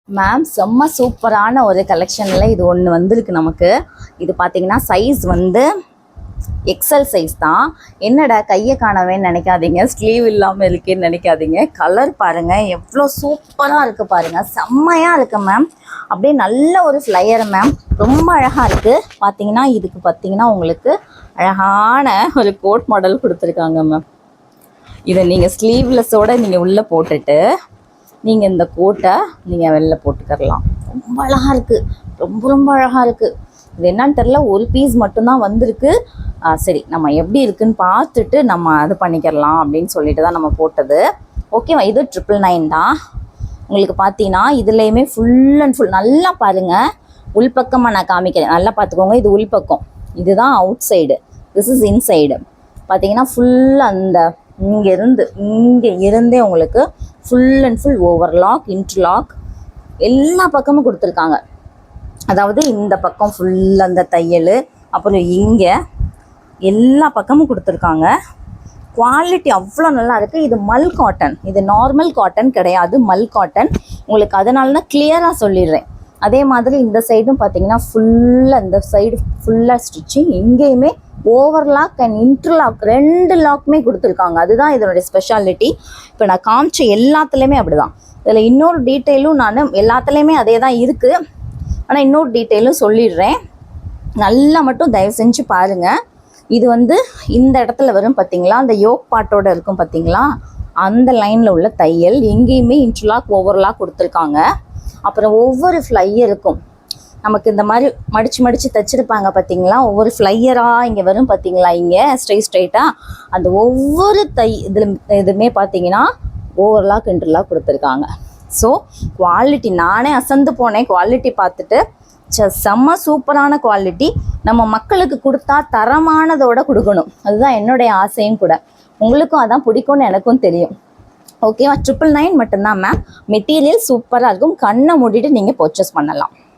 Ma'am செம்ம சூப்பரான ஒரு கலெக்ஷனில் இது ஒன்று வந்திருக்கு நமக்கு. இது பார்த்தீங்கன்னா சைஸ் வந்து எக்ஸல் சைஸ் தான். என்னடா கையை காணவேன்னு நினைக்காதீங்க, ஸ்லீவ் இல்லாமல் இருக்கேன்னு நினைக்காதீங்க. கலர் பாருங்கள் எவ்வளோ சூப்பராக இருக்குது பாருங்கள், செம்மையாக இருக்குது மேம். அப்படியே நல்ல ஒரு ஃப்ளையர் மேம், ரொம்ப அழகாக இருக்குது. பார்த்தீங்கன்னா இதுக்கு பார்த்தீங்கன்னா உங்களுக்கு அழகான ஒரு கோட் மாடல் கொடுத்துருக்காங்க மேம். இதை நீங்கள் ஸ்லீவ்லெஸ்ஸோடு நீங்கள் உள்ளே போட்டுட்டு நீங்கள் இந்த கோட்டை நீங்கள் வெளில போட்டுக்கரலாம். ரொம்ப அழகாக இருக்குது, ரொம்ப அழகாக இருக்குது. இது என்னன்னு தெரில, ஒரு பீஸ் மட்டும்தான் வந்திருக்கு. சரி, நம்ம எப்படி இருக்குதுன்னு பார்த்துட்டு நம்ம அது பண்ணிக்கிறலாம் அப்படின்னு சொல்லிட்டு தான் நம்ம போட்டது. ஓகேவா, இது 999 தான். உங்களுக்கு பார்த்தீங்கன்னா இதுலேயுமே ஃபுல் அண்ட் ஃபுல் நல்லா பாருங்கள். உள்பக்கமாக நான் காமிக்கிறேன், நல்லா பார்த்துக்கோங்க. இது உள்பக்கம், இதுதான் out side, this is inside. பார்த்தீங்கன்னா ஃபுல் அந்த இங்கே இருந்தே உங்களுக்கு full and full overlock, interlock எல்லா பக்கமும் கொடுத்துருக்காங்க. அதாவது இந்த பக்கம் ஃபுல் அந்த தையல், அப்புறம் இங்கே எல்லா பக்கமும் கொடுத்துருக்காங்க. குவாலிட்டி அவ்வளோ நல்லா இருக்குது. இது மல் காட்டன், இது நார்மல் காட்டன் கிடையாது, மல் காட்டன். உங்களுக்கு அதனால தான் கிளியராக சொல்லிடுறேன். அதே மாதிரி இந்த சைடும் பார்த்தீங்கன்னா ஃபுல்லாக இந்த சைடு ஃபுல்லாக ஸ்டிச்சிங், இங்கேயுமே ஓவர்லாக் அண்ட் இன்டர்லாக் 2 லாக்குமே கொடுத்துருக்காங்க. அதுதான் இதனுடைய ஸ்பெஷாலிட்டி. இப்போ நான் காமிச்ச எல்லாத்துலேயுமே அப்படி தான். இதில் இன்னொரு டீட்டெயிலும் நான் எல்லாத்துலேயுமே அதே தான் இருக்குது, ஆனால் இன்னொரு டீட்டெயிலும் சொல்லிடுறேன். நல்லா மட்டும் தயவு செஞ்சு பாருங்கள். இது வந்து இந்த இடத்துல வரும் பார்த்தீங்களா, அந்த யோக் பாட்டோடு இருக்கும் பார்த்தீங்களா, அந்த லைனில் உள்ள தையல். எங்கேயுமே இன்டர்லாக் ஓவர்லாக் கொடுத்துருக்காங்க. அப்புறம் ஒவ்வொரு ஃப்ளையருக்கும் நமக்கு இந்த மாதிரி மடித்து தைச்சிருப்பாங்க பார்த்தீங்களா, ஒவ்வொரு ஃப்ளையராக இங்கே வரும் பார்த்தீங்களா, இங்கே ஸ்ட்ரைட்டாக அந்த ஒவ்வொரு இதுவுமே பார்த்தீங்கன்னா ஓவர்லாக் இன்டர்லாக் கொடுத்துருக்காங்க. ஸோ குவாலிட்டி நானே அசந்து போனேன் குவாலிட்டி பார்த்துட்டு. செம்ம சூப்பரான குவாலிட்டி. நம்ம மக்களுக்கு கொடுத்தா தரமானதோடு கொடுக்கணும், அதுதான் என்னுடைய ஆசையும் கூட. உங்களுக்கும் அதான் பிடிக்கும்னு எனக்கும் தெரியும். ஓகேவா, 999 மட்டும்தான் மேம். மெட்டீரியல் சூப்பராக இருக்கும், கண்ணை மூடிட்டு நீங்கள் பர்ச்சேஸ் பண்ணலாம்.